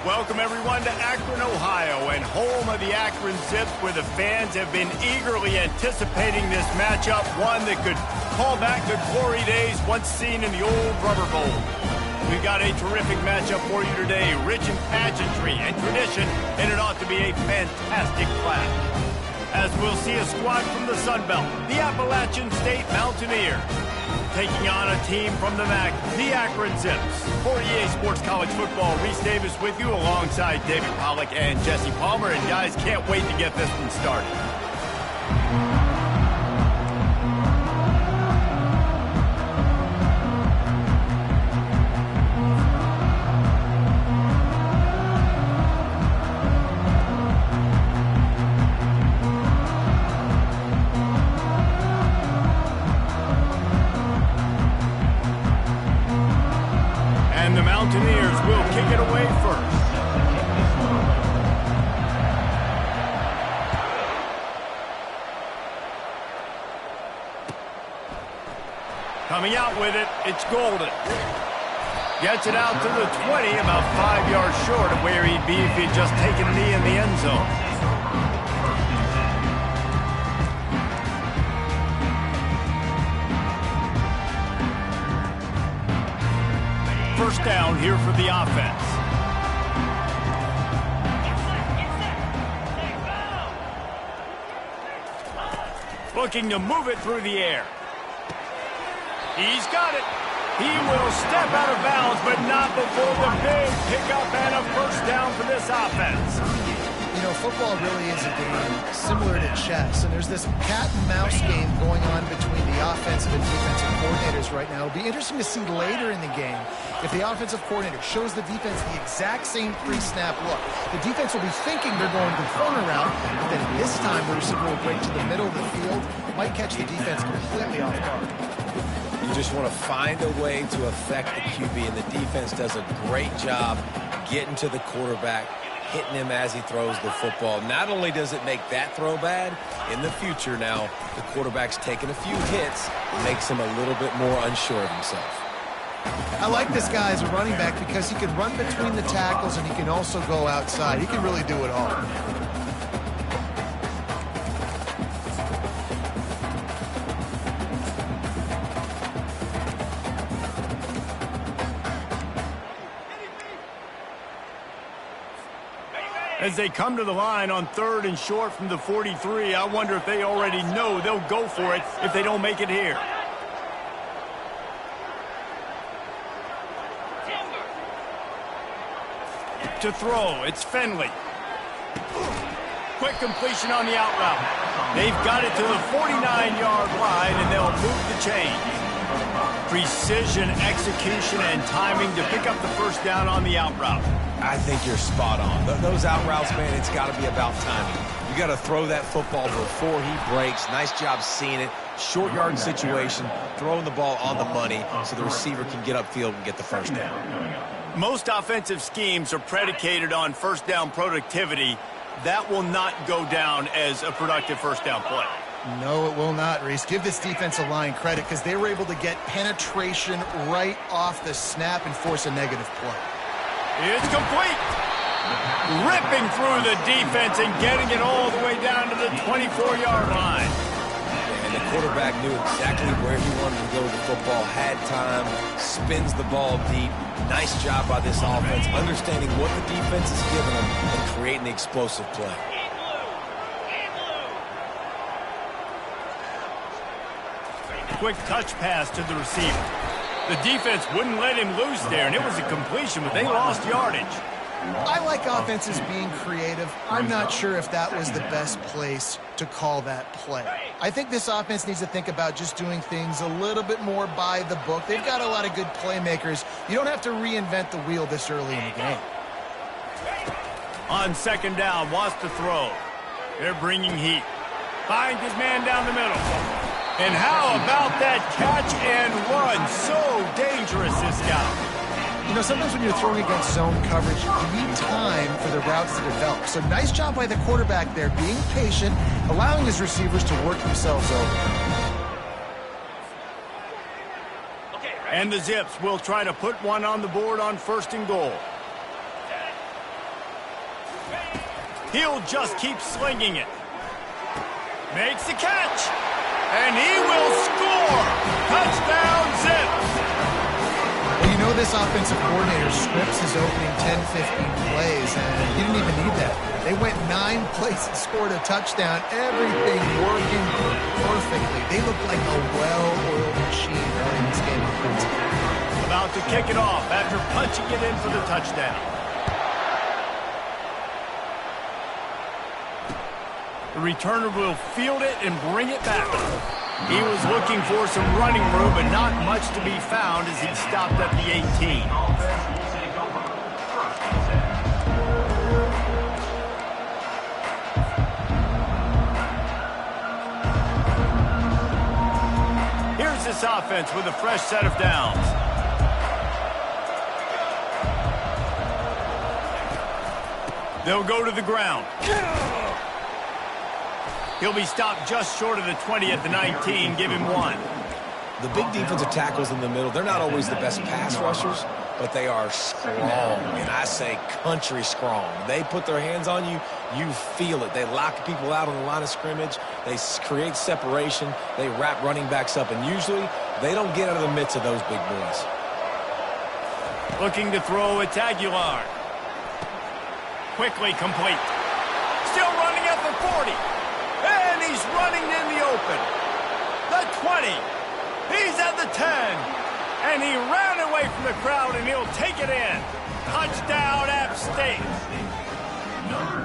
Welcome, everyone, to Akron, Ohio, and home of the Akron Zips, where the fans have been eagerly anticipating this matchup, one that could call back the glory days once seen in the old Rubber Bowl. We've got a terrific matchup for you today, rich in pageantry and tradition, and it ought to be a fantastic clash. As we'll see a squad from the Sun Belt, the Appalachian State Mountaineers, taking on a team from the MAC, the Akron Zips. For EA Sports College Football, Reese Davis with you alongside David Pollack and Jesse Palmer. And guys, can't wait to get this one started. And the Mountaineers will kick it away first. Coming out with it, it's Golden. Gets it out to the 20, about 5 yards short of where he'd be if he'd just taken a knee in the end zone. First down here for the offense. Looking to move it through the air. He's got it. He will step out of bounds, but not before the big pickup and a first down for this offense. You know, football really is a game similar to chess, and there's this cat and mouse game going on between the offensive and defensive coordinators right now. It'll be interesting to see later in the game if the offensive coordinator shows the defense the exact same pre-snap look. The defense will be thinking they're going the corner route, but then this time the receiver will break to the middle of the field, might catch the defense completely off guard. You just want to find a way to affect the QB, and the defense does a great job getting to the quarterback, hitting him as he throws the football. Not only does it make that throw bad, in the future now, the quarterback's taking a few hits, makes him a little bit more unsure of himself. I like this guy as a running back because he can run between the tackles and he can also go outside. He can really do it all. As they come to the line on 3rd and short from the 43, I wonder if they already know they'll go for it if they don't make it here. To throw, it's Finley. Quick completion on the out route. They've got it to the 49-yard line, and they'll move the chain. Precision, execution, and timing to pick up the first down on the out route. I think you're spot on. Those out routes, man, it's got to be about timing. You got to throw that football before he breaks. Nice job seeing it. Short yard situation, throwing the ball on the money so the receiver can get upfield and get the first down. Most offensive schemes are predicated on first down productivity. That will not go down as a productive first down play. No, it will not, Reese. Give this defensive line credit because they were able to get penetration right off the snap and force a negative play. It's complete. Ripping through the defense and getting it all the way down to the 24-yard line. And the quarterback knew exactly where he wanted to go with the football, had time, spins the ball deep. Nice job by this offense, understanding what the defense is giving them and creating the explosive play. Quick touch pass to the receiver. The defense wouldn't let him loose there, and it was a completion, but they lost yardage. I like offenses being creative. I'm not sure if that was the best place to call that play. I think this offense needs to think about just doing things a little bit more by the book. They've got a lot of good playmakers. You don't have to reinvent the wheel this early in the game. On 2nd down, wants to throw. They're bringing heat. Finds his man down the middle. And how about that catch and run? So dangerous, this guy. You know, sometimes when you're throwing against zone coverage, you need time for the routes to develop. So nice job by the quarterback there, being patient, allowing his receivers to work themselves over. And the Zips will try to put one on the board on 1st and goal. He'll just keep slinging it. Makes the catch. And he will score. Touchdown, Zips. Well, you know this offensive coordinator scripts his opening 10, 15 plays, and he didn't even need that. They went 9 plays and scored a touchdown. Everything working perfectly. They look like a well-oiled machine early in this game offensively. About to kick it off after punching it in for the touchdown. The returner will field it and bring it back. He was looking for some running room, but not much to be found as he stopped at the 18. Here's this offense with a fresh set of downs. They'll go to the ground. He'll be stopped just short of the 20 at the 19. Give him 1. The big defensive tackles in the middle, they're not always the best pass rushers, but they are strong, and I say country strong. They put their hands on you, you feel it. They lock people out on the line of scrimmage. They create separation. They wrap running backs up, and usually they don't get out of the midst of those big boys. Looking to throw, it's Aguilar. Quickly complete. Still running at the 40. And he's running in the open. The 20. He's at the 10. And he ran away from the crowd, and he'll take it in. Touchdown, App State.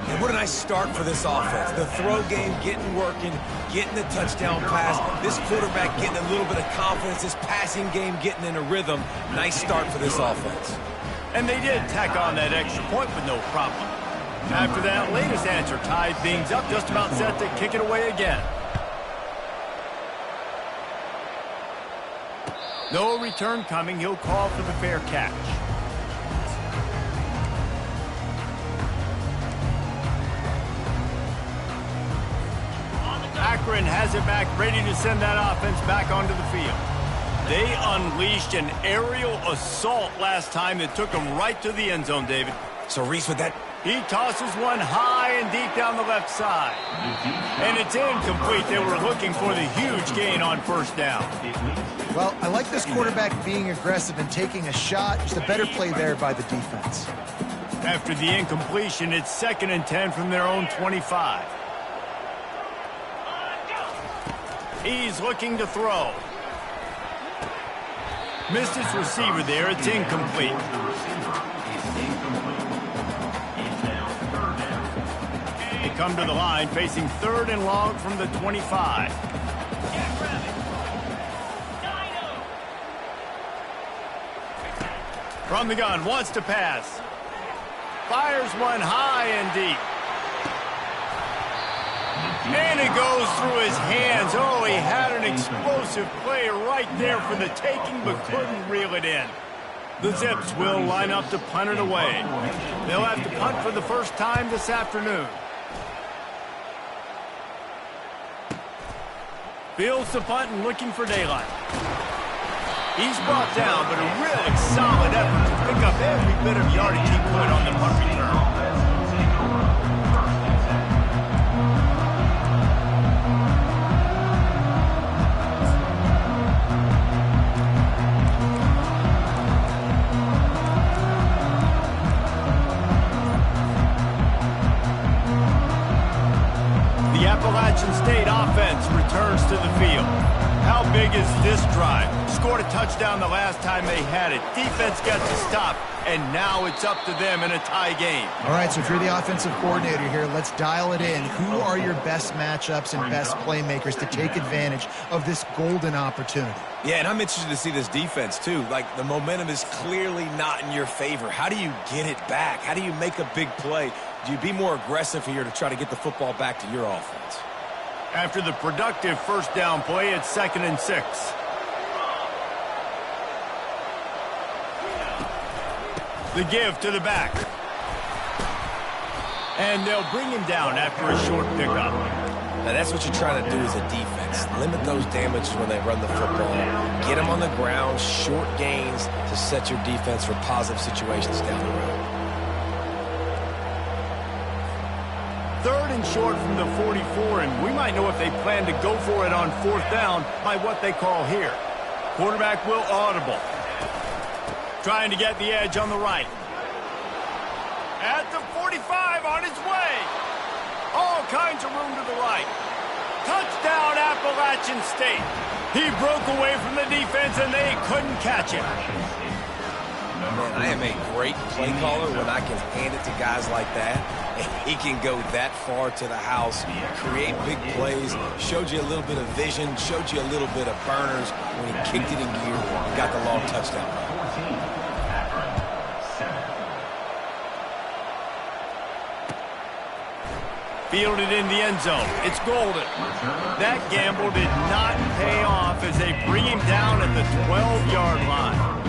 And what a nice start for this offense. The throw game getting working, getting the touchdown pass. This quarterback getting a little bit of confidence. This passing game getting in a rhythm. Nice start for this offense. And they did tack on that extra point with no problem. After that latest answer tied things up, just about set to kick it away again. No return coming. He'll call for the fair catch. Akron has it back, ready to send that offense back onto the field. They unleashed an aerial assault last time that took them right to the end zone, David. So Reese, with that, he tosses one high and deep down the left side. And it's incomplete. They were looking for the huge gain on first down. Well, I like this quarterback being aggressive and taking a shot. Just a better play there by the defense. After the incompletion, it's 2nd and 10 from their own 25. He's looking to throw. Missed his receiver there. It's incomplete. They come to the line, facing 3rd and long from the 25. From the gun, wants to pass. Fires one high and deep. And it goes through his hands. Oh, he had an explosive play right there for the taking, but couldn't reel it in. The Zips will line up to punt it away. They'll have to punt for the first time this afternoon. Fields the punt and looking for daylight. He's brought down, but a really solid effort to pick up every bit of yardage he could on the punt return. The Appalachian State offense returns to the field. How big is this drive? Scored a touchdown the last time they had it. Defense got to stop, and now it's up to them in a tie game. All right, so if you're the offensive coordinator here, let's dial it in. Who are your best matchups and best playmakers to take advantage of this golden opportunity? Yeah, and I'm interested to see this defense, too. Like, the momentum is clearly not in your favor. How do you get it back? How do you make a big play? Do you be more aggressive here to try to get the football back to your offense? After the productive first down play, it's 2nd and 6. The give to the back. And they'll bring him down after a short pickup. Now, that's what you're trying to do as a defense. Limit those damages when they run the football. Get them on the ground, short gains to set your defense for positive situations down the road. been short from the 44, and we might know if they plan to go for it on 4th down by what they call here. Quarterback will audible. Trying to get the edge on the right. At the 45 on his way. All kinds of room to the right. Touchdown, Appalachian State. He broke away from the defense, and they couldn't catch him. Man, I am a great play caller when I can hand it to guys like that. And he can go that far to the house, create big plays, showed you a little bit of vision, showed you a little bit of burners when he kicked it in gear and got the long touchdown. Fielded in the end zone. It's golden. That gamble did not pay off as they bring him down at the 12-yard line.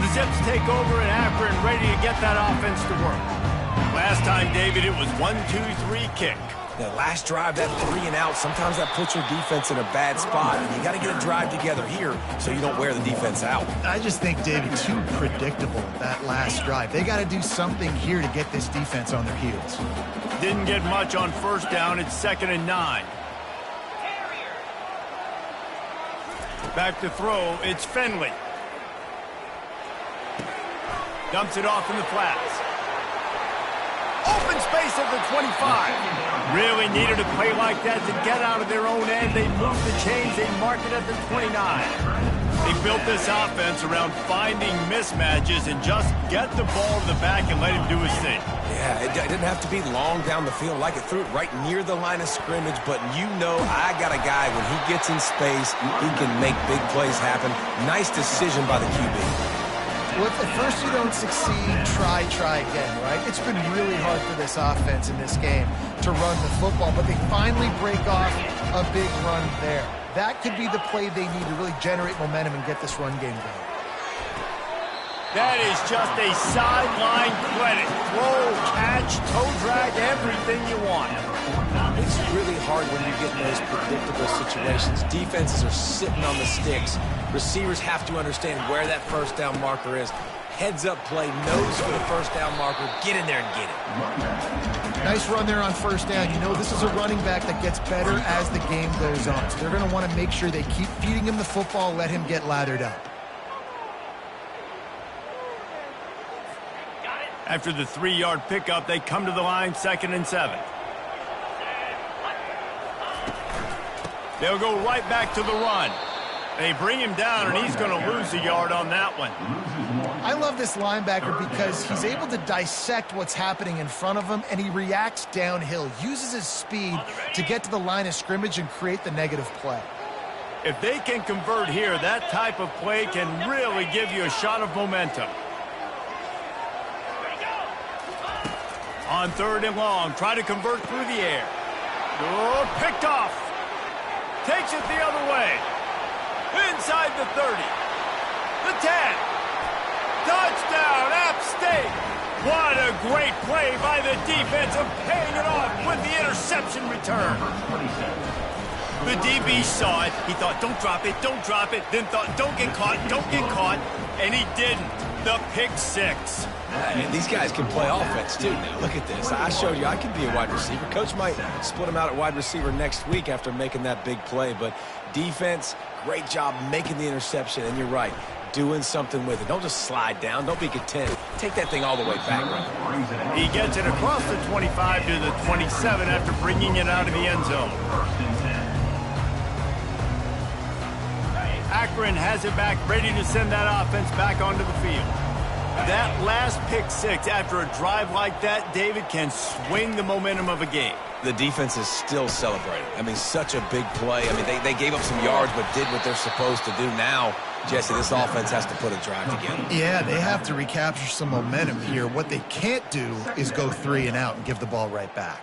The Zips take over in Akron, ready to get that offense to work. Last time, David, it was 1-2-3 kick. That last drive, that 3 and out, sometimes that puts your defense in a bad spot. And you got to get a drive together here so you don't wear the defense out. I just think, David, too predictable, that last drive. They got to do something here to get this defense on their heels. Didn't get much on 1st down. It's 2nd and 9. Back to throw. It's Finley. Dumps it off in the flats. Open space at the 25. Really needed a play like that to get out of their own end. They moved the chains. They mark it at the 29. They built this offense around finding mismatches and just get the ball to the back and let him do his thing. Yeah, it didn't have to be long down the field. Like it threw it right near the line of scrimmage, but you know I got a guy, when he gets in space, he can make big plays happen. Nice decision by the QB. Well, if at first you don't succeed, try again, right? It's been really hard for this offense in this game to run the football, but they finally break off a big run there. That could be the play they need to really generate momentum and get this run game going. That is just a sideline credit. Throw, catch, toe drag, everything you want. It's really hard when you get in those predictable situations. Defenses are sitting on the sticks. Receivers have to understand where that 1st down marker is. Heads up play, nose for the 1st down marker. Get in there and get it. Nice run there on 1st down. You know, this is a running back that gets better as the game goes on. So they're going to want to make sure they keep feeding him the football, let him get lathered up. After the 3-yard pickup, they come to the line, 2nd and 7. They'll go right back to the run. They bring him down, and he's going to lose a yard on that one. I love this linebacker because he's able to dissect what's happening in front of him, and he reacts downhill, uses his speed to get to the line of scrimmage and create the negative play. If they can convert here, that type of play can really give you a shot of momentum. On 3rd and long, try to convert through the air. Oh, picked off. Takes it the other way. Inside the 30. The 10. Touchdown, App State. What a great play by the defense of paying it off with the interception return. The DB saw it. He thought, don't drop it, don't drop it. Then thought, don't get caught, don't get caught. And he didn't. The pick 6. And these guys can play offense, too. Now, look at this. I showed you I could be a wide receiver. Coach might split him out at wide receiver next week after making that big play. But defense, great job making the interception. And you're right, doing something with it. Don't just slide down. Don't be content. Take that thing all the way back. Right? He gets it across the 25 to the 27 after bringing it out of the end zone. Akron has it back, ready to send that offense back onto the field. That last pick 6 after a drive like that, David, can swing the momentum of a game. The defense is still celebrating. I mean, such a big play. I mean, they gave up some yards but did what they're supposed to do. Now, Jesse, this offense has to put a drive together. Yeah, they have to recapture some momentum here. What they can't do is go 3 and out and give the ball right back.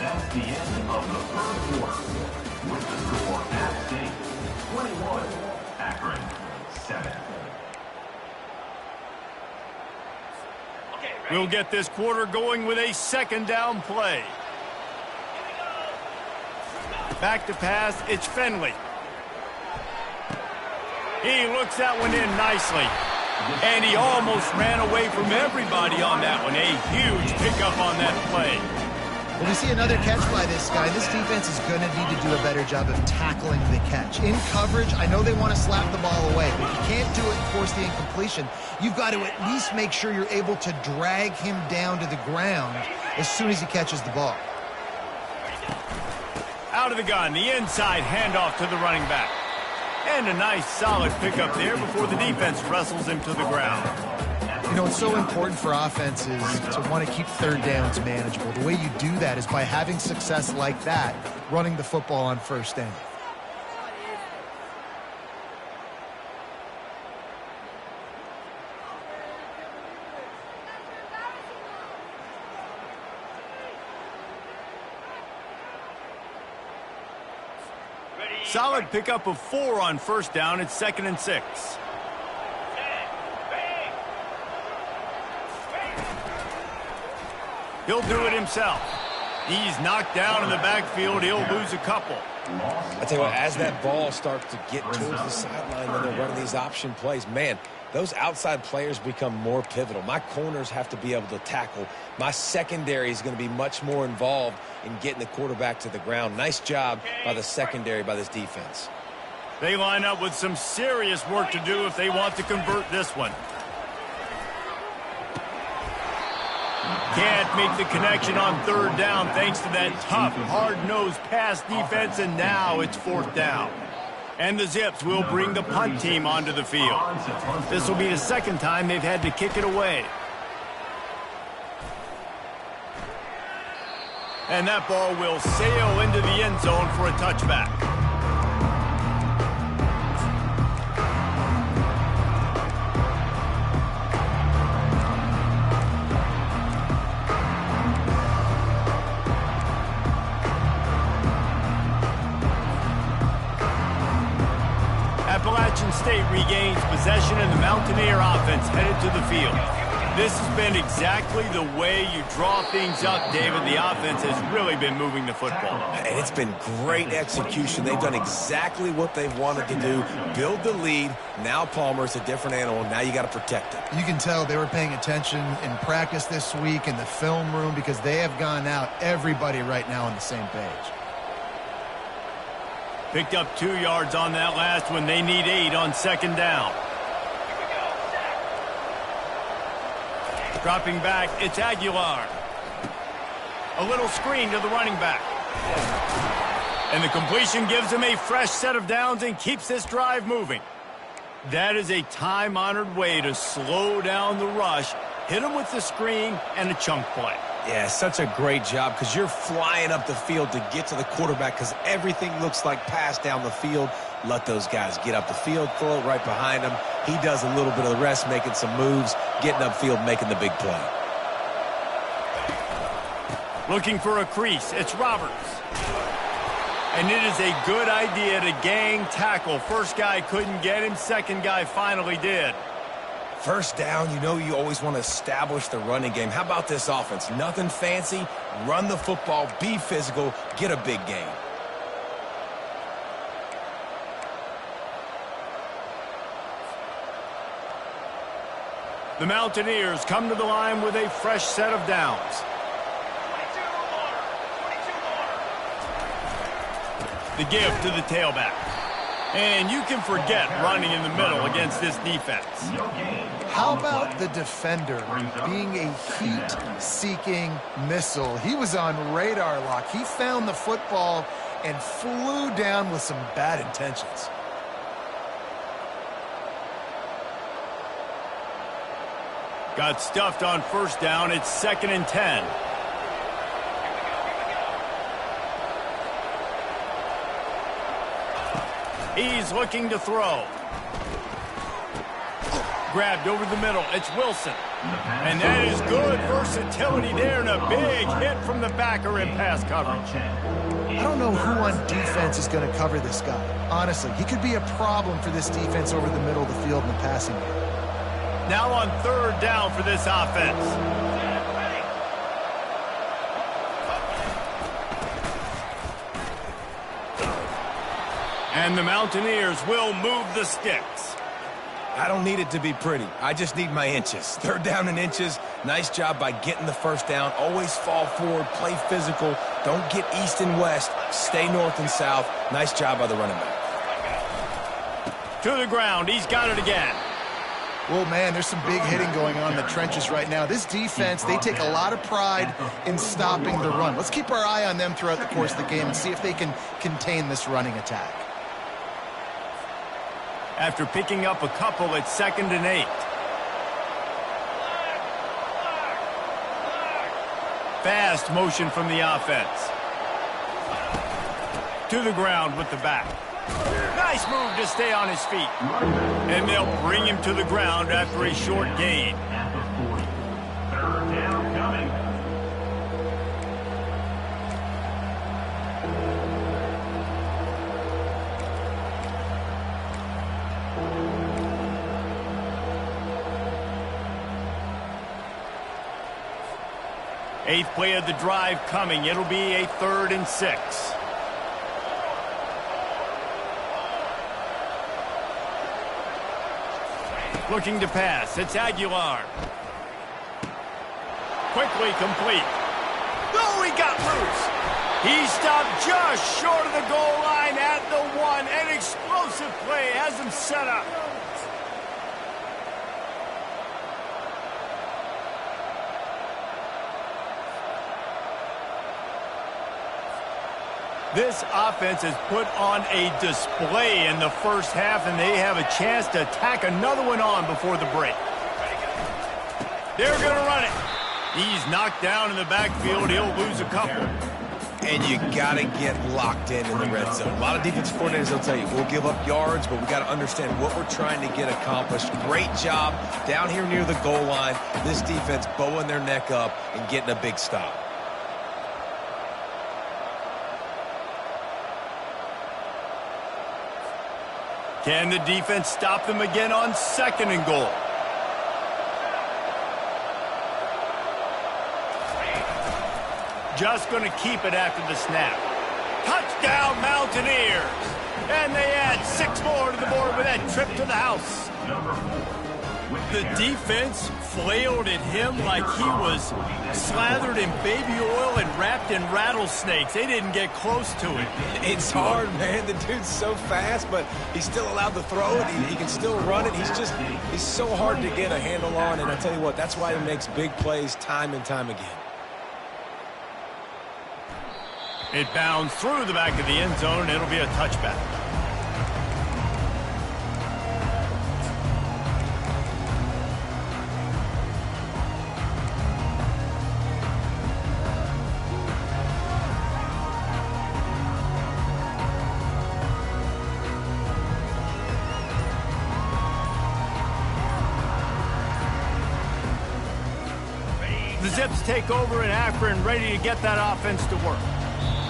That's the end of the 3rd quarter. With the score, App State 21, Akron, 7. We'll get this quarter going with a second down play. Back to pass, it's Finley. He looks that one in nicely. And he almost ran away from everybody on that one. A huge pickup on that play. Well, we see another catch by this guy. This defense is going to need to do a better job of tackling the catch. In coverage, I know they want to slap the ball away, but if you can't do it and force the incompletion, you've got to at least make sure you're able to drag him down to the ground as soon as he catches the ball. Out of the gun, the inside handoff to the running back. And a nice solid pickup there before the defense wrestles him to the ground. You know, it's so important for offenses to want to keep third downs manageable. The way you do that is by having success like that, running the football on first down. Solid pickup of 4 on first down. It's 2nd and 6. He'll do it himself. He's knocked down in the backfield. He'll lose a couple. I tell you what, as that ball starts to get towards the sideline when they're running these option plays, man, those outside players become more pivotal. My corners have to be able to tackle. My secondary is going to be much more involved in getting the quarterback to the ground. Nice job by the secondary, by this defense. They line up with some serious work to do if they want to convert this one. Can't make the connection on third down thanks to that tough, hard-nosed pass defense, and now it's 4th down. And the Zips will bring the punt team onto the field. This will be the second time they've had to kick it away. And that ball will sail into the end zone for a touchback. Appalachian State regains possession and the Mountaineer offense headed to the field. This has been exactly the way you draw things up, David. The offense has really been moving the football. And it's been great execution. They've done exactly what they've wanted to do. Build the lead. Now Palmer's a different animal. Now you got to protect it. You can tell they were paying attention in practice this week in the film room because they have gone out, everybody right now on the same page. Picked up 2 yards on that last one. They need 8 on second down. Dropping back, it's Aguilar. A little screen to the running back. And the completion gives him a fresh set of downs and keeps this drive moving. That is a time-honored way to slow down the rush, hit him with the screen, and a chunk play. Yeah, such a great job because you're flying up the field to get to the quarterback because everything looks like pass down the field. Let those guys get up the field, throw it right behind him. He does a little bit of the rest, making some moves, getting upfield, making the big play. Looking for a crease, it's Roberts. And it is a good idea to gang tackle. First guy couldn't get him, second guy finally did. First down, you know you always want to establish the running game. How about this offense? Nothing fancy. Run the football, be physical, get a big gain. The Mountaineers come to the line with a fresh set of downs. The give to the tailback. And you can forget running in the middle against this defense. How about the defender being a heat-seeking missile? He was on radar lock. He found the football and flew down with some bad intentions. Got stuffed on first down. It's 2nd and 10. He's looking to throw. Grabbed over the middle. It's Wilson. And that is good versatility there and a big hit from the backer in pass coverage. I don't know who on defense is going to cover this guy. Honestly, he could be a problem for this defense over the middle of the field in the passing game. Now on third down for this offense. And the Mountaineers will move the sticks. I don't need it to be pretty. I just need my inches. Third down and inches. Nice job by getting the first down. Always fall forward, play physical. Don't get east and west. Stay north and south. Nice job by the running back. To the ground. He's got it again. Well, man, there's some big hitting going on in the trenches right now. This defense, they take a lot of pride in stopping the run. Let's keep our eye on them throughout the course of the game and see if they can contain this running attack. After picking up a couple at 2nd and 8. Fast motion from the offense. To the ground with the back. Nice move to stay on his feet. And they'll bring him to the ground after a short gain. At the 40. Third down coming. Eighth play of the drive coming. It'll be a 3rd and 6. Looking to pass. It's Aguilar. Quickly complete. Oh, he got loose. He stopped just short of the goal line at the 1. An explosive play has him set up. This offense has put on a display in the first half, and they have a chance to tack another one on before the break. They're going to run it. He's knocked down in the backfield. He'll lose a couple. And you got to get locked in the red zone. A lot of defensive coordinators will tell you, we'll give up yards, but we got to understand what we're trying to get accomplished. Great job down here near the goal line. This defense bowing their neck up and getting a big stop. Can the defense stop them again on 2nd and goal? Just going to keep it after the snap. Touchdown, Mountaineers! And they add 6 more to the board with that trip to the house. The defense flailed at him like he was slathered in baby oil and wrapped in rattlesnakes. They didn't get close to it. It's hard, man. The dude's so fast, but he's still allowed to throw it. He can still run it. He's so hard to get a handle on, and I tell you what, that's why he makes big plays time and time again. It bounds through the back of the end zone, and it'll be a touchback. The Zips take over in Akron, ready to get that offense to work.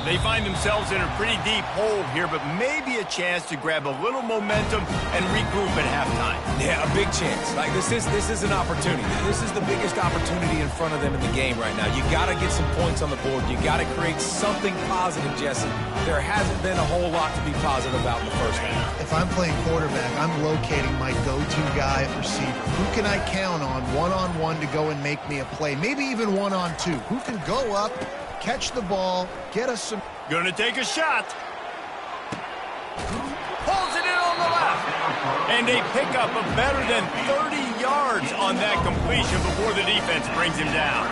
They find themselves in a pretty deep hole here, but maybe a chance to grab a little momentum and regroup at halftime. Yeah, a big chance. Like this is an opportunity. This is the biggest opportunity in front of them in the game right now. You got to get some points on the board. You got to create something positive, Jesse. There hasn't been a whole lot to be positive about in the first half. If I'm playing quarterback, I'm locating my go-to guy at receiver. Who can I count on one-on-one to go and make me a play? Maybe even one-on-two. Who can go up, catch the ball, get us some... Gonna take a shot. Pulls it in on the left. And they pick up a better than 30 yards on that completion before the defense brings him down.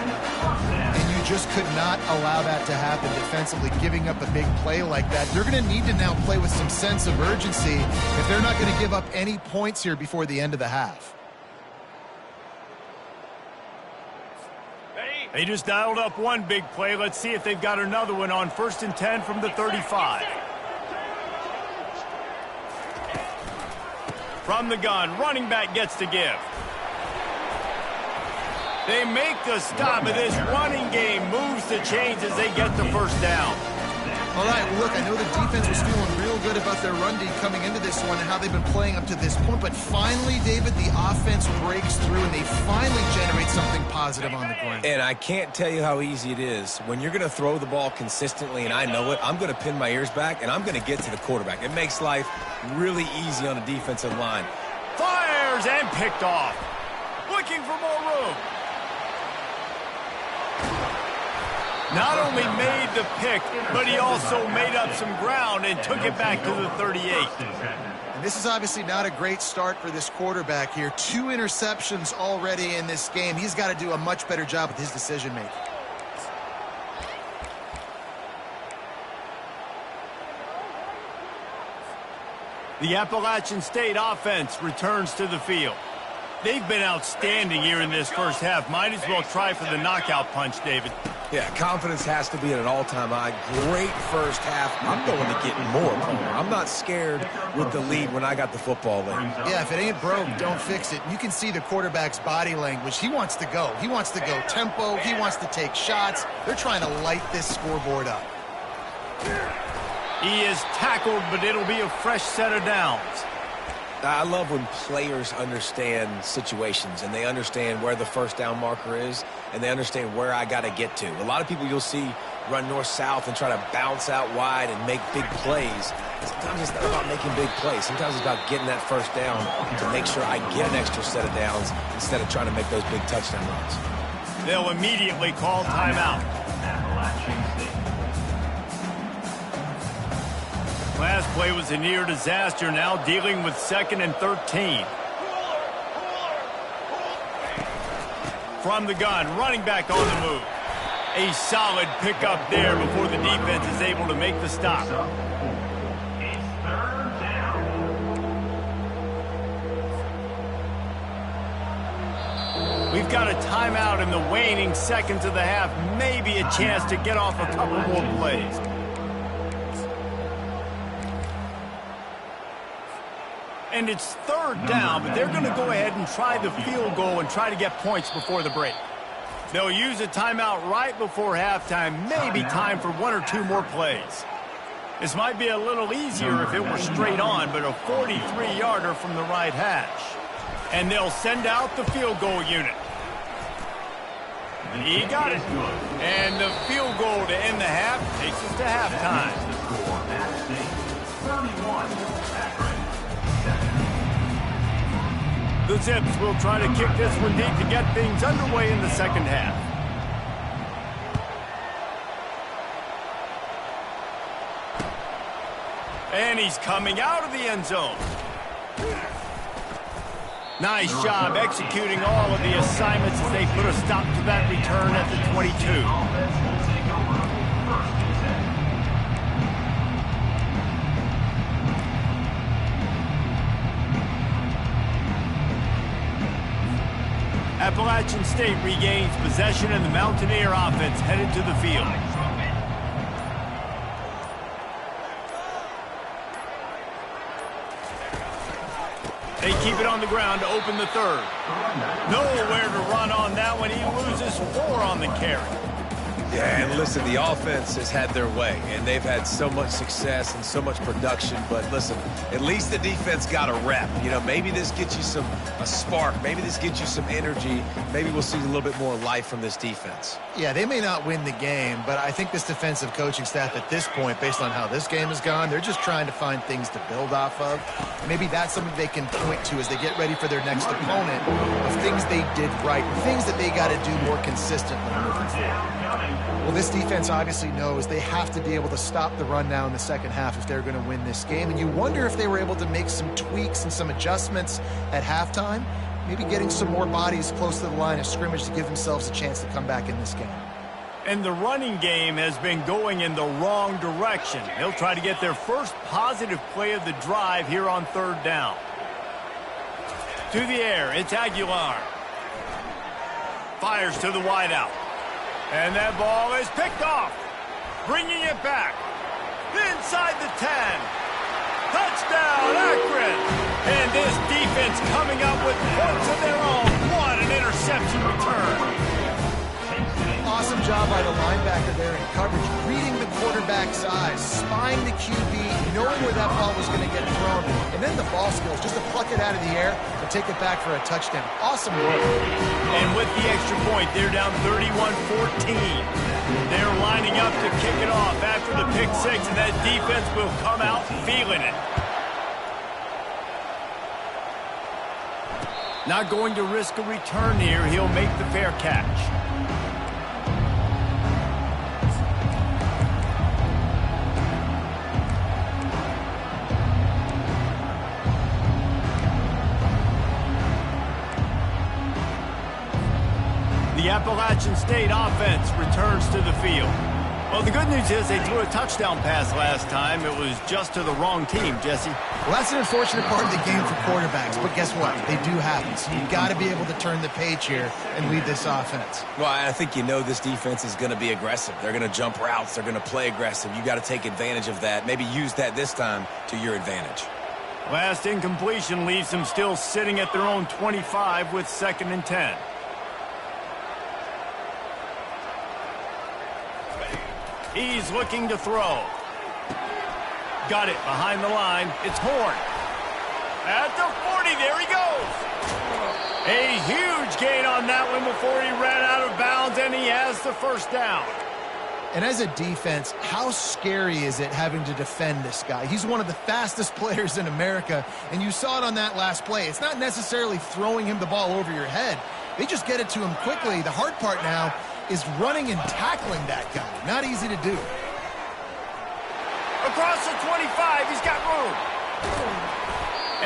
And you just could not allow that to happen defensively, giving up a big play like that. They're going to need to now play with some sense of urgency if they're not going to give up any points here before the end of the half. They just dialed up one big play. Let's see if they've got another one on 1st and 10 from the 35. From the gun, running back gets to give. They make the stop, and this running game moves the chains as they get the first down. All right, well, look, I know the defense was feeling real good about their run D coming into this one and how they've been playing up to this point, but finally, David, the offense breaks through and they finally generate something positive on the ground. And I can't tell you how easy it is. When you're going to throw the ball consistently, and I know it, I'm going to pin my ears back, and I'm going to get to the quarterback. It makes life really easy on a defensive line. Fires and picked off. Looking for more room. Not only made the pick, but he also made up some ground and took it back to the 38. And this is obviously not a great start for this quarterback here. 2 interceptions already in this game. He's got to do a much better job with his decision-making. The Appalachian State offense returns to the field. They've been outstanding here in this first half. Might as well try for the knockout punch, David. Yeah, confidence has to be at an all-time high. Great first half. I'm going to get more, Palmer. I'm not scared with the lead when I got the football late. Yeah, if it ain't broke, don't fix it. You can see the quarterback's body language. He wants to go. He wants to go tempo. He wants to take shots. They're trying to light this scoreboard up. He is tackled, but it'll be a fresh set of downs. I love when players understand situations and they understand where the first down marker is and they understand where I got to get to. A lot of people you'll see run north-south and try to bounce out wide and make big plays. Sometimes it's not about making big plays. Sometimes it's about getting that first down to make sure I get an extra set of downs instead of trying to make those big touchdown runs. They'll immediately call timeout. Last play was a near disaster, now dealing with 2nd and 13. From the gun, running back on the move. A solid pickup there before the defense is able to make the stop. It's 3rd down. We've got a timeout in the waning seconds of the half. Maybe a chance to get off a couple more plays. And it's 3rd down, but they're going to go ahead and try the field goal and try to get points before the break. They'll use a timeout right before halftime, maybe time for 1 or 2 more plays. This might be a little easier if it were straight on, but a 43-yarder from the right hash. And they'll send out the field goal unit. He got it. And the field goal to end the half takes us to halftime. The Zips will try to kick this one deep to get things underway in the second half. And he's coming out of the end zone. Nice job executing all of the assignments as they put a stop to that return at the 22. Appalachian State regains possession and the Mountaineer offense headed to the field. They keep it on the ground to open the 3rd. Nowhere to run on that one. He loses 4 on the carry. Yeah, and listen, the offense has had their way, and they've had so much success and so much production. But listen, at least the defense got a rep. You know, maybe this gets you a spark. Maybe this gets you some energy. Maybe we'll see a little bit more life from this defense. Yeah, they may not win the game, but I think this defensive coaching staff at this point, based on how this game has gone, they're just trying to find things to build off of. Maybe that's something they can point to as they get ready for their next opponent of things they did right, things that they got to do more consistently moving forward. Well, this defense obviously knows they have to be able to stop the run now in the second half if they're going to win this game. And you wonder if they were able to make some tweaks and some adjustments at halftime, maybe getting some more bodies close to the line of scrimmage to give themselves a chance to come back in this game. And the running game has been going in the wrong direction. They'll try to get their first positive play of the drive here on 3rd down. To the air, it's Aguilar. Fires to the wideout. And that ball is picked off. Bringing it back. Inside the 10. Touchdown, Akron. And this defense coming up with points of their own. What an interception return. job by the linebacker there in coverage, reading the quarterback's eyes, spying the QB, knowing where that ball was going to get thrown, and then the ball skills, just to pluck it out of the air and take it back for a touchdown. Awesome work. And with the extra point, they're down 31-14. They're lining up to kick it off after the pick six, and that defense will come out feeling it. Not going to risk a return here. He'll make the fair catch. The Appalachian State offense returns to the field. Well, the good news is they threw a touchdown pass last time. It was just to the wrong team, Jesse. Well, that's an unfortunate part of the game for quarterbacks, but guess what? They do happen. So you've got to be able to turn the page here and lead this offense. Well, I think you know this defense is going to be aggressive. They're going to jump routes. They're going to play aggressive. You got to take advantage of that. Maybe use that this time to your advantage. Last incompletion leaves them still sitting at their own 25 with 2nd and 10. He's looking to throw. Got it behind the line. It's Horn. At the 40, there he goes. A huge gain on that one before he ran out of bounds, and he has the first down. And as a defense, how scary is it having to defend this guy? He's one of the fastest players in America, and you saw it on that last play. It's not necessarily throwing him the ball over your head. They just get it to him quickly. The hard part now is running and tackling that guy. Not easy to do. Across the 25, he's got room.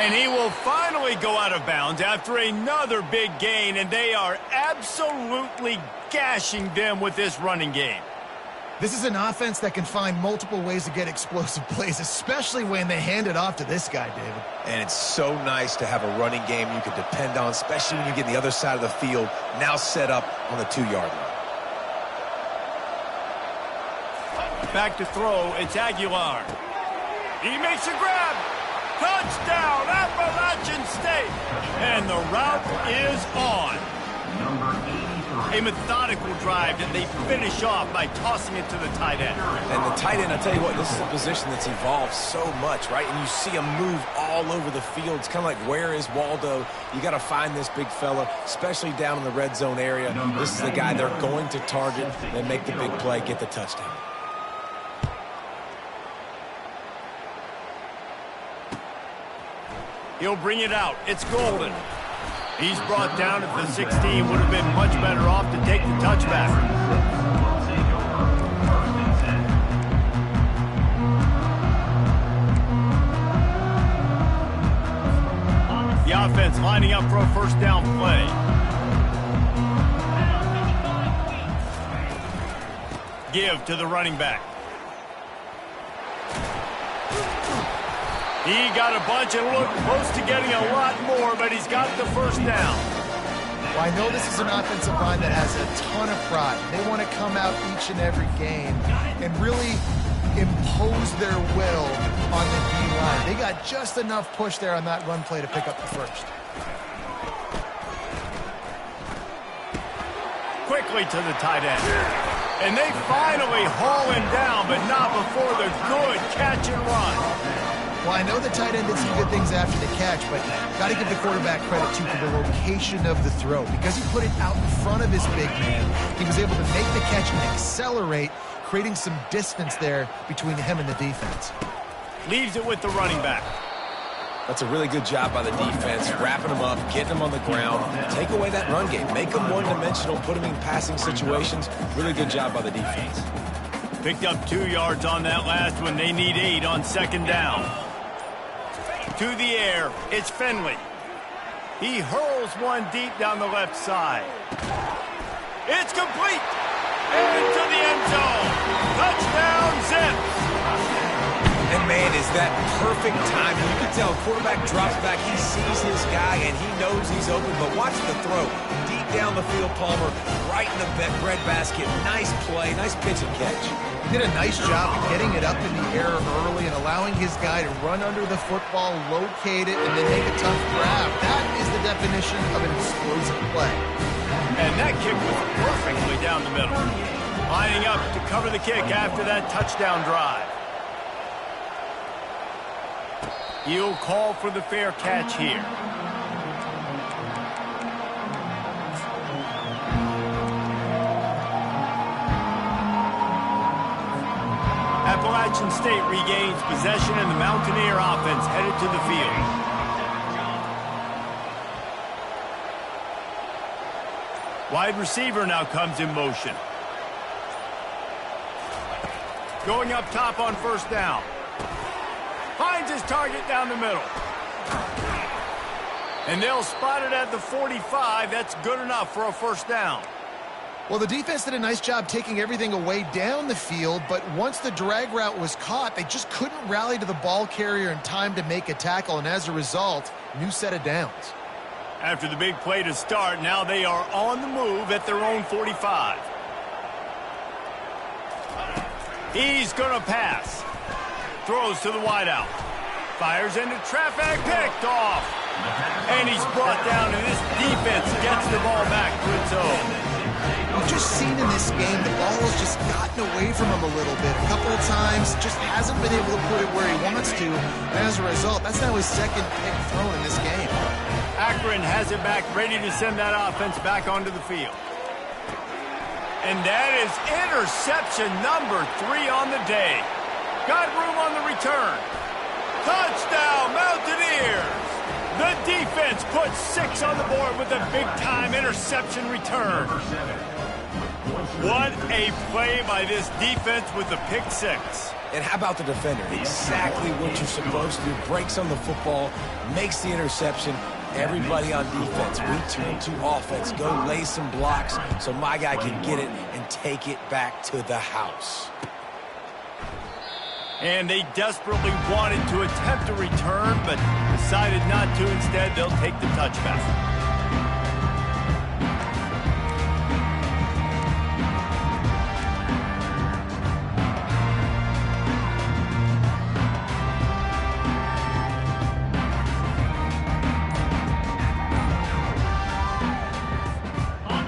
And he will finally go out of bounds after another big gain, and they are absolutely gashing them with this running game. This is an offense that can find multiple ways to get explosive plays, especially when they hand it off to this guy, David. And it's so nice to have a running game you can depend on, especially when you get the other side of the field now set up on the 2-yard line. Back to throw, it's Aguilar. He makes a grab. Touchdown, Appalachian State. And the route is on. A methodical drive that they finish off by tossing it to the tight end. And the tight end, I tell you what, this is a position that's evolved so much, right? And you see him move all over the field. It's kind of like, where is Waldo? You got to find this big fella, especially down in the red zone area. This is the guy they're going to target and make the big play, get the touchdown. He'll bring it out. It's Golden. He's brought down at the 16. Would have been much better off to take the touchback. The offense lining up for a first down play. Give to the running back. He got a bunch and looked close to getting a lot more, but he's got the first down. Well, I know this is an offensive line that has a ton of pride. They want to come out each and every game and really impose their will on the D-line. They got just enough push there on that run play to pick up the first. Quickly to the tight end. And they finally haul him down, but not before the good catch and run. Well, I know the tight end did some good things after the catch, but got to give the quarterback credit, too, for the location of the throw. Because he put it out in front of his big man, he was able to make the catch and accelerate, creating some distance there between him and the defense. Leaves it with the running back. That's a really good job by the defense, wrapping them up, getting them on the ground. Take away that run game. Make them one-dimensional, put them in passing situations. Really good job by the defense. Picked up 2 yards on that last one. They need 8 on second down. To the air, it's Finley. He hurls one deep down the left side. It's complete. Into the end zone. Touchdown, Zips. And, man, is that perfect timing. You can tell quarterback drops back. He sees his guy, and he knows he's open. But watch the throw. Deep down the field, Palmer, right in the breadbasket. Nice play, nice pitch and catch. He did a nice job of getting it up in the air early and allowing his guy to run under the football, locate it, and then make a tough grab. That is the definition of an explosive play. And that kick was perfectly down the middle. Lining up to cover the kick after that touchdown drive. He'll call for the fair catch here. Appalachian State regains possession and the Mountaineer offense headed to the field. Wide receiver now comes in motion. Going up top on first down. Finds his target down the middle. And they'll spot it at the 45. That's good enough for a first down. Well, the defense did a nice job taking everything away down the field, but once the drag route was caught, they just couldn't rally to the ball carrier in time to make a tackle, and as a result, new set of downs. After the big play to start, now they are on the move at their own 45. He's going to pass. Throws to the wideout. Fires into traffic, picked off. And he's brought down, and this defense gets the ball back to its own. We've just seen in this game the ball has just gotten away from him a little bit. A couple of times, just hasn't been able to put it where he wants to. And as a result, that's now his second pick thrown in this game. Akron has it back, ready to send that offense back onto the field. And that is interception number 3 on the day. Got room on the return. Touchdown, Mountaineers! The defense puts 6 on the board with a big-time interception return. What a play by this defense with the pick 6. And how about the defender? Exactly what you're supposed to do. Breaks on the football, makes the interception. Everybody on defense, we turn to offense. Go lay some blocks so my guy can get it and take it back to the house. And they desperately wanted to attempt a return, but decided not to. Instead, they'll take the touchback.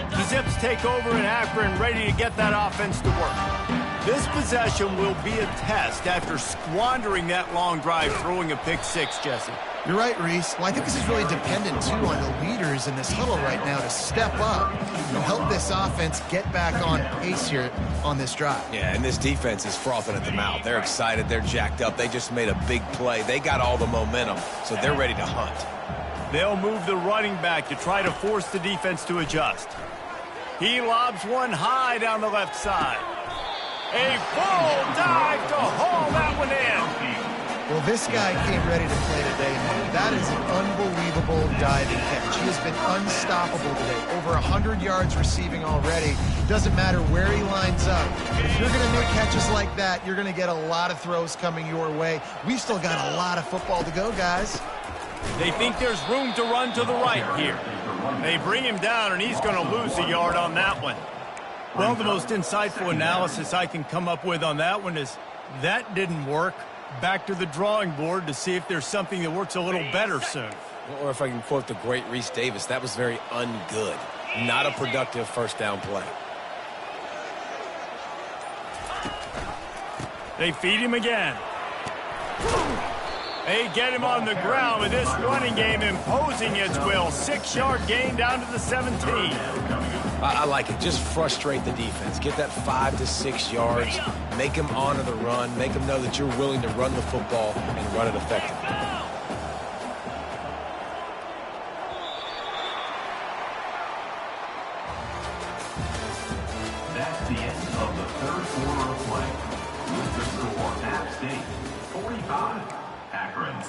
The Zips take over in Akron, ready to get that offense to work. This possession will be a test after squandering that long drive, throwing a pick 6, Jesse. You're right, Reese. Well, I think this is really dependent, too, on the leaders in this huddle right now to step up and help this offense get back on pace here on this drive. Yeah, and this defense is frothing at the mouth. They're excited. They're jacked up. They just made a big play. They got all the momentum, so they're ready to hunt. They'll move the running back to try to force the defense to adjust. He lobs one high down the left side. A full dive to haul that one in. Well, this guy came ready to play today. That is an unbelievable diving catch. He has been unstoppable today. Over 100 yards receiving already. Doesn't matter where he lines up. But if you're going to make catches like that, you're going to get a lot of throws coming your way. We've still got a lot of football to go, guys. They think there's room to run to the right here. They bring him down, and he's going to lose a yard on that one. Well, the most insightful analysis I can come up with on that one is that didn't work. Back to the drawing board to see if there's something that works a little better soon. Or if I can quote the great Reese Davis, that was very ungood. Not a productive first down play. They feed him again. They get him on the ground with this running game imposing its will. 6-yard gain down to the 17. I like it. Just frustrate the defense. Get that 5 to 6 yards. Make them honor the run. Make them know that you're willing to run the football and run it effectively. That's the end of the third quarter of play. With the score, App State 45, Akron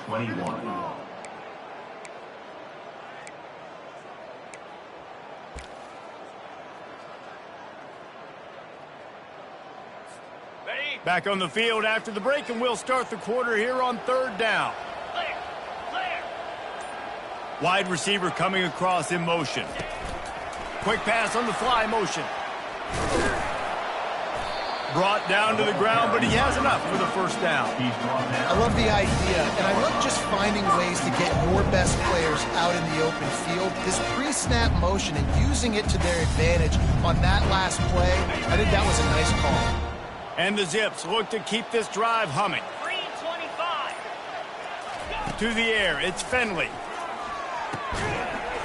21. Back on the field after the break, and we'll start the quarter here on third down. Wide receiver coming across in motion. Quick pass on the fly motion. Brought down to the ground, but he has enough for the first down. I love the idea, and I love just finding ways to get your best players out in the open field. This pre-snap motion and using it to their advantage on that last play, I think that was a nice call. And the Zips look to keep this drive humming. 3:25. To the air, it's Finley.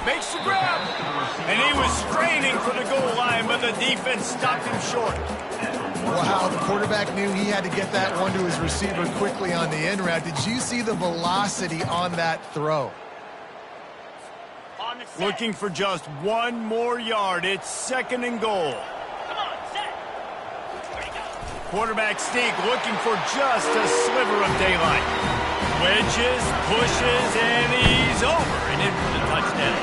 Makes the grab. And he was straining for the goal line, but the defense stopped him short. Wow, the quarterback knew he had to get that one to his receiver quickly on the in route. Did you see the velocity on that throw? On the set. Looking for just one more yard. It's 2nd and goal. Come on, set. Ready, go. Quarterback sneak looking for just a sliver of daylight. Wedges, pushes, and he's over and in for the touchdown.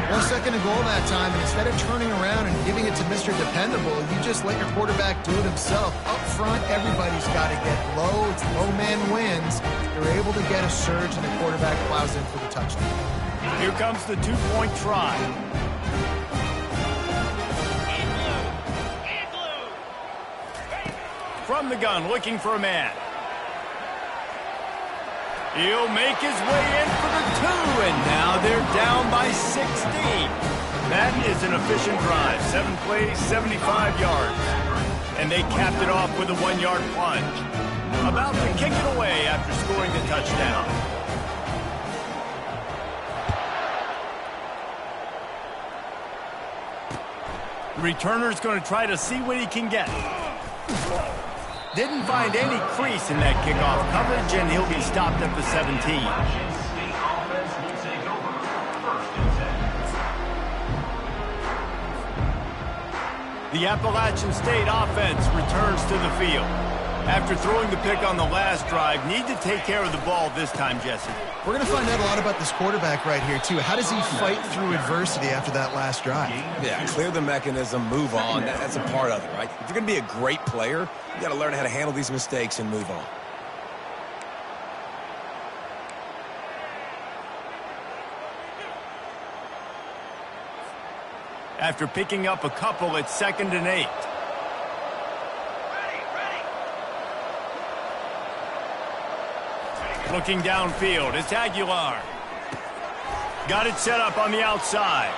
Well, 2nd and goal that time, and instead of turning around and giving it to Mr. Dependable, you just let your quarterback do it himself. Up front, everybody's got to get low. It's low man wins. They're able to get a surge, and the quarterback plows in for the touchdown. Here comes the 2-point try. And blue. Ready. From the gun, looking for a man. He'll make his way in for the 2, and now they're down by 16. That is an efficient drive. 7 plays, 75 yards. And they capped it off with a 1-yard plunge. About to kick it away after scoring the touchdown. The returner's going to try to see what he can get. Didn't find any crease in that kickoff coverage, and he'll be stopped at the 17. The Appalachian State offense returns to the field. After throwing the pick on the last drive, need to take care of the ball this time, Jesse. We're going to find out a lot about this quarterback right here, too. How does he fight through adversity after that last drive? Yeah, clear the mechanism, move on. That's a part of it, right? If you're going to be a great player, you got to learn how to handle these mistakes and move on. After picking up a couple, it's 2nd and 8. Looking downfield, it's Aguilar. Got it set up on the outside.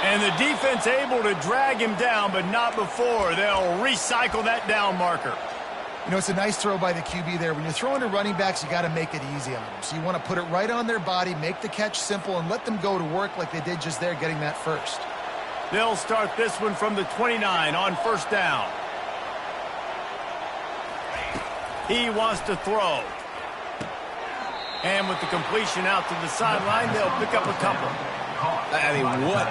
And the defense able to drag him down, but not before. They'll recycle that down marker. You know, it's a nice throw by the QB there. When you're throwing to running backs, you got to make it easy on them. So you want to put it right on their body, make the catch simple, and let them go to work like they did just there, getting that first. They'll start this one from the 29 on 1st down. He wants to throw. And with the completion out to the sideline, they'll pick up a couple. I mean, what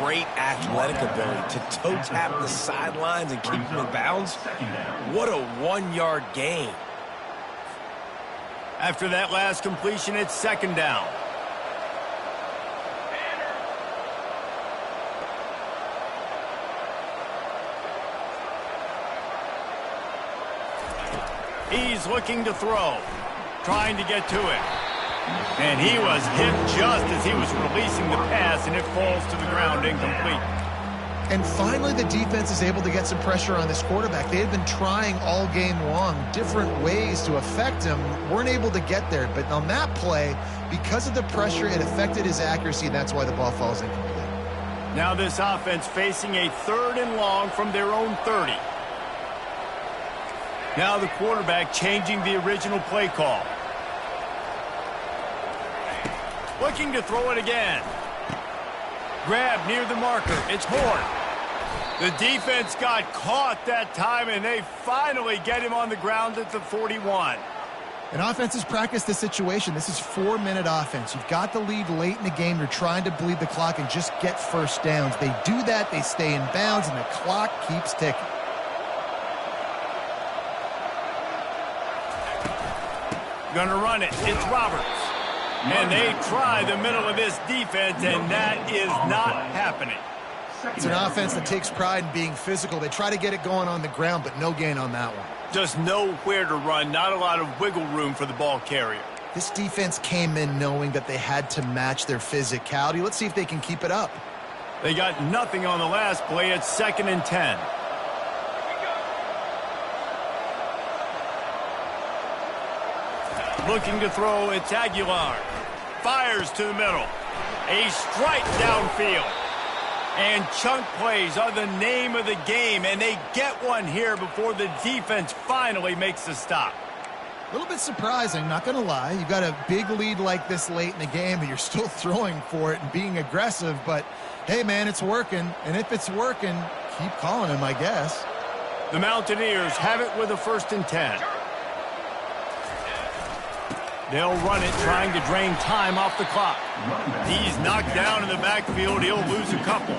great athletic ability to toe tap the sidelines and keep them in bounds. What a 1-yard gain. After that last completion, it's 2nd down. He's looking to throw, trying to get to it. And he was hit just as he was releasing the pass, and it falls to the ground incomplete. And finally, the defense is able to get some pressure on this quarterback. They had been trying all game long different ways to affect him, weren't able to get there. But on that play, because of the pressure, it affected his accuracy, and that's why the ball falls incomplete. Now this offense facing a 3rd and long from their own 30. Now the quarterback changing the original play call. Looking to throw it again. Grab near the marker. It's Horn. The defense got caught that time, and they finally get him on the ground at the 41. And offenses practice this situation. This is 4-minute offense. You've got the lead late in the game. You're trying to bleed the clock and just get first downs. They do that. They stay in bounds, and the clock keeps ticking. Gonna run it. It's Roberts. And they try the middle of this defense, and that is not happening. It's an offense that takes pride in being physical. They try to get it going on the ground, but no gain on that one. Just nowhere to run. Not a lot of wiggle room for the ball carrier. This defense came in knowing that they had to match their physicality. Let's see if they can keep it up. They got nothing on the last play. It's 2nd and 10. Looking to throw, it's Aguilar. Fires to the middle. A strike downfield. And chunk plays are the name of the game, and they get one here before the defense finally makes the stop. A little bit surprising, not going to lie. You've got a big lead like this late in the game, and you're still throwing for it and being aggressive. But, hey, man, it's working. And if it's working, keep calling him, I guess. The Mountaineers have it with a 1st and 10. They'll run it, trying to drain time off the clock. He's knocked down in the backfield. He'll lose a couple.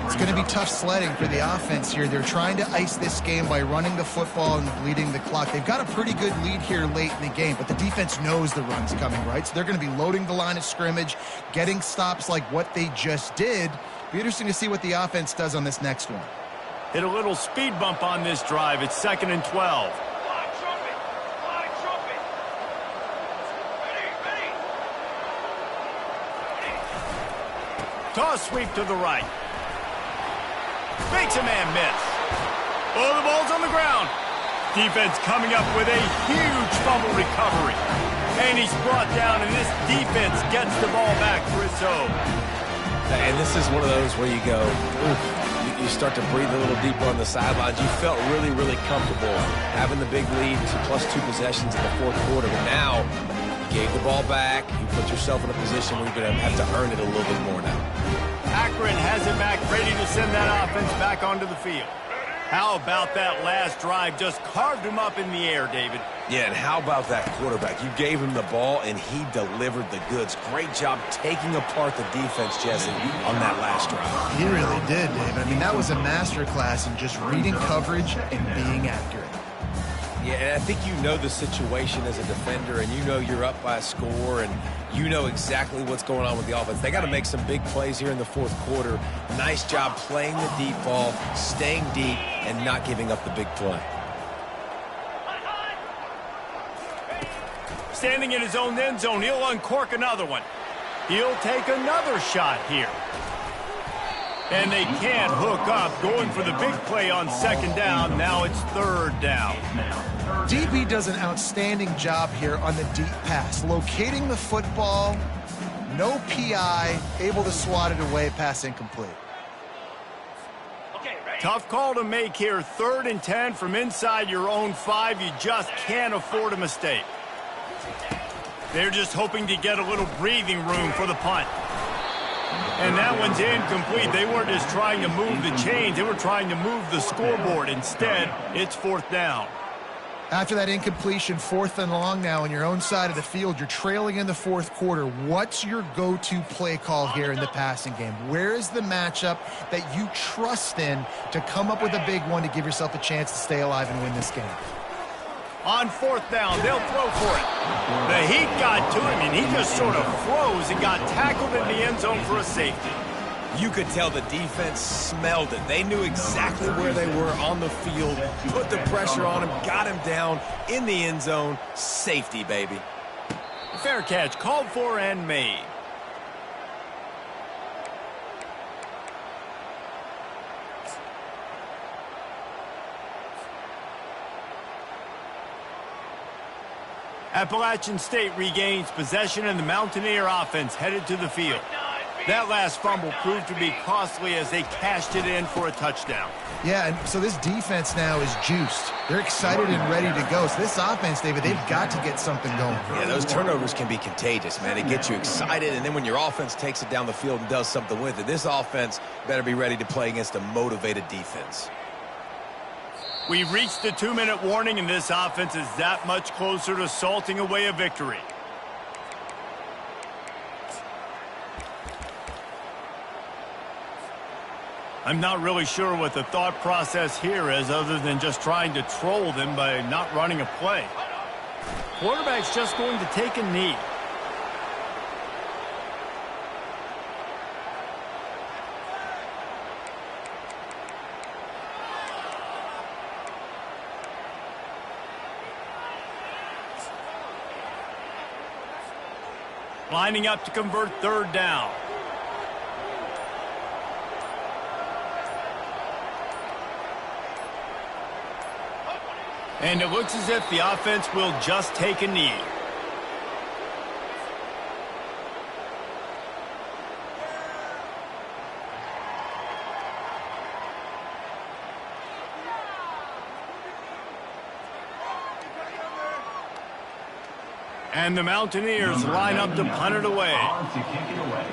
It's going to be tough sledding for the offense here. They're trying to ice this game by running the football and bleeding the clock. They've got a pretty good lead here late in the game, but the defense knows the run's coming, right? So they're going to be loading the line of scrimmage, getting stops like what they just did. Be interesting to see what the offense does on this next one. Hit a little speed bump on this drive. It's 2nd and 12. Toss sweep to the right. Makes a man miss. Oh, the ball's on the ground. Defense coming up with a huge fumble recovery. And he's brought down, and this defense gets the ball back for its own. And this is one of those where you go, oof, you start to breathe a little deeper on the sidelines. You felt really, really comfortable having the big lead to +2 possessions in the 4th quarter. But now, you gave the ball back. You put yourself in a position where you're going to have to earn it a little bit more now. Akron has it back, ready to send that offense back onto the field. How about that last drive? Just carved him up in the air, David. Yeah, and how about that quarterback? You gave him the ball, and he delivered the goods. Great job taking apart the defense, Jesse, on that last drive. He really did, David. I mean, that was a masterclass in just reading coverage and being accurate. Yeah, and I think you know the situation as a defender, and you know you're up by a score, and you know exactly what's going on with the offense. They got to make some big plays here in the 4th quarter. Nice job playing the deep ball, staying deep, and not giving up the big play. Standing in his own end zone, he'll uncork another one. He'll take another shot here. And they can't hook up, going for the big play on 2nd down. Now it's 3rd down. DB does an outstanding job here on the deep pass, locating the football, no PI, able to swat it away, pass incomplete. Tough call to make here. 3rd and 10 from inside your own 5. You just can't afford a mistake. They're just hoping to get a little breathing room for the punt. And that one's incomplete. They weren't just trying to move the chains. They were trying to move the scoreboard. Instead, it's 4th down. After that incompletion, 4th and long now on your own side of the field, you're trailing in the 4th quarter. What's your go-to play call here in the passing game? Where is the matchup that you trust in to come up with a big one to give yourself a chance to stay alive and win this game? On 4th down, they'll throw for it. The heat got to him, and he just sort of froze and got tackled in the end zone for a safety. You could tell the defense smelled it. They knew exactly where they were on the field, put the pressure on him, got him down in the end zone. Safety, baby. Fair catch, called for and made. Appalachian State regains possession, and the Mountaineer offense headed to the field. That last fumble proved to be costly as they cashed it in for a touchdown. Yeah, and so this defense now is juiced. They're excited and ready to go. So this offense, David, they've got to get something going. Yeah, those turnovers can be contagious, man. It gets you excited, and then when your offense takes it down the field and does something with it, this offense better be ready to play against a motivated defense. We've reached the 2-minute warning, and this offense is that much closer to salting away a victory. I'm not really sure what the thought process here is other than just trying to troll them by not running a play. Quarterback's just going to take a knee. Lining up to convert 3rd down. And it looks as if the offense will just take a knee. And the Mountaineers line up to punt it away. On to kick it away.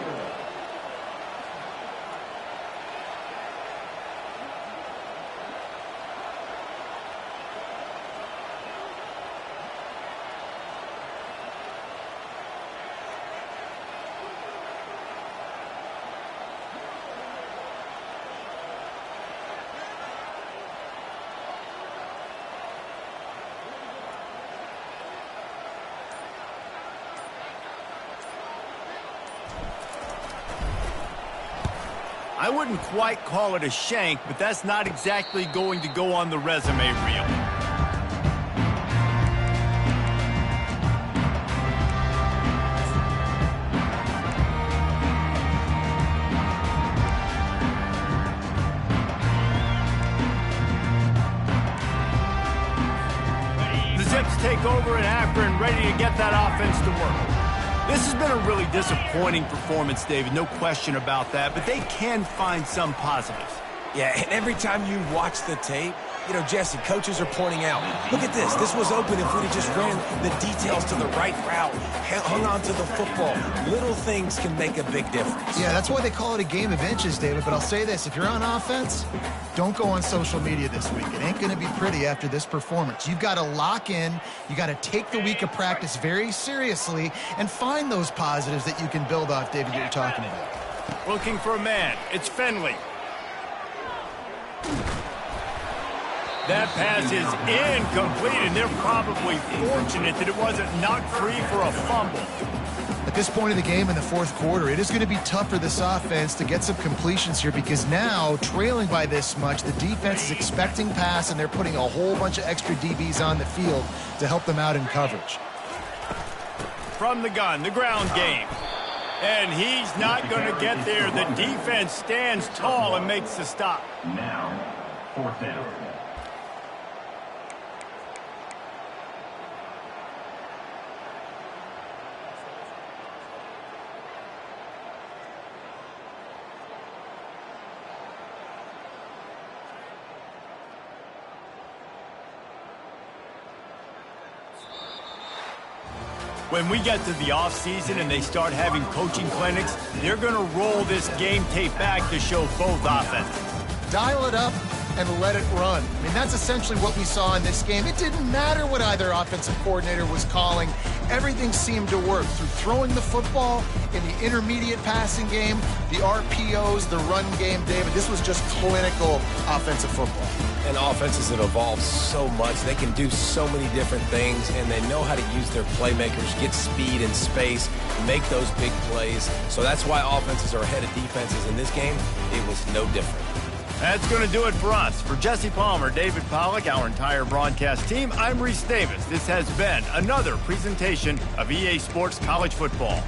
I wouldn't quite call it a shank, but that's not exactly going to go on the resume reel. The Zips take over in Akron, ready to get that offense to work. This has been a really disappointing performance, David, no question about that, but they can find some positives. Yeah, and every time you watch the tape, you know, Jesse, coaches are pointing out, look at this. This was open if we'd have just ran the details to the right route, hung on to the football. Little things can make a big difference. Yeah, that's why they call it a game of inches, David. But I'll say this, if you're on offense, don't go on social media this week. It ain't going to be pretty after this performance. You've got to lock in. You got to take the week of practice very seriously and find those positives that you can build off, David, that you're talking about. Looking for a man. It's Finley. That pass is incomplete, and they're probably fortunate that it wasn't knocked free for a fumble. At this point of the game in the fourth quarter, it is going to be tough for this offense to get some completions here because now, trailing by this much, the defense is expecting pass, and they're putting a whole bunch of extra DBs on the field to help them out in coverage. From the gun, the ground game. And he's not going to get there. The defense stands tall and makes the stop. Now, fourth down. When we get to the offseason and they start having coaching clinics, they're going to roll this game tape back to show both offenses. Dial it up and let it run. I mean, that's essentially what we saw in this game. It didn't matter what either offensive coordinator was calling. Everything seemed to work through throwing the football in the intermediate passing game, the RPOs, the run game, David. This was just clinical offensive football. And offenses have evolved so much. They can do so many different things, and they know how to use their playmakers, get speed and space, make those big plays. So that's why offenses are ahead of defenses in this game. It was no different. That's going to do it for us. For Jesse Palmer, David Pollack, our entire broadcast team, I'm Reese Davis. This has been another presentation of EA Sports College Football.